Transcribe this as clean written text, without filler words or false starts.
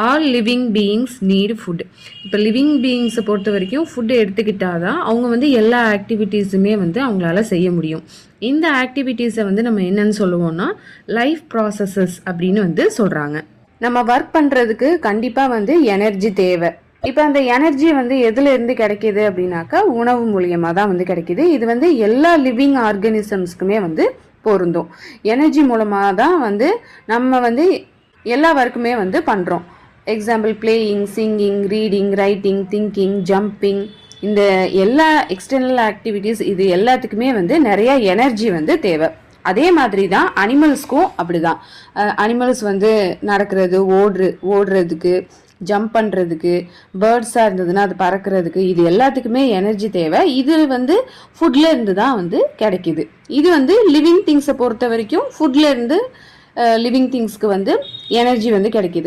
All living beings NEET food. இப்போ living பீயிங்ஸை பொறுத்த வரைக்கும் ஃபுட்டு எடுத்துக்கிட்டாதான் அவங்க வந்து எல்லா ஆக்டிவிட்டீஸுமே வந்து அவங்களால செய்ய முடியும். இந்த ஆக்டிவிட்டீஸை வந்து நம்ம என்னன்னு சொல்லுவோம்னா லைஃப் ப்ராசஸஸ் அப்படின்னு வந்து சொல்கிறாங்க. நம்ம ஒர்க் பண்ணுறதுக்கு கண்டிப்பாக வந்து எனர்ஜி தேவை. இப்போ அந்த எனர்ஜி வந்து எதுல இருந்து கிடைக்கிது அப்படின்னாக்கா உணவு மூலியமாக தான் வந்து கிடைக்கிது. இது வந்து எல்லா லிவிங் ஆர்கானிசம்ஸ்க்குமே வந்து பொருந்தும். எனர்ஜி மூலமாக தான் வந்து நம்ம வந்து எல்லா ஒர்க்குமே வந்து பண்ணுறோம். Example playing, singing, reading, writing, thinking, jumping, இந்த எல்லா எக்ஸ்டர்னல் ஆக்டிவிட்டீஸ் இது எல்லாத்துக்குமே வந்து நிறைய எனர்ஜி வந்து தேவை. அதே மாதிரி தான் அனிமல்ஸ்க்கும் அப்படிதான். அனிமல்ஸ் வந்து நடக்கிறது, ஓடுறதுக்கு, ஜம்ப் பண்ணுறதுக்கு, பேர்ட்ஸாக இருந்ததுன்னா அது பறக்கிறதுக்கு, இது எல்லாத்துக்குமே எனர்ஜி தேவை. இது வந்து ஃபுட்ல இருந்து தான் வந்து கிடைக்கிது. இது வந்து லிவிங் திங்ஸை பொறுத்த வரைக்கும் ஃபுட்ல இருந்து லிவிங் திங்ஸ்க்கு வந்து எனர்ஜி வந்து கிடைக்கிது.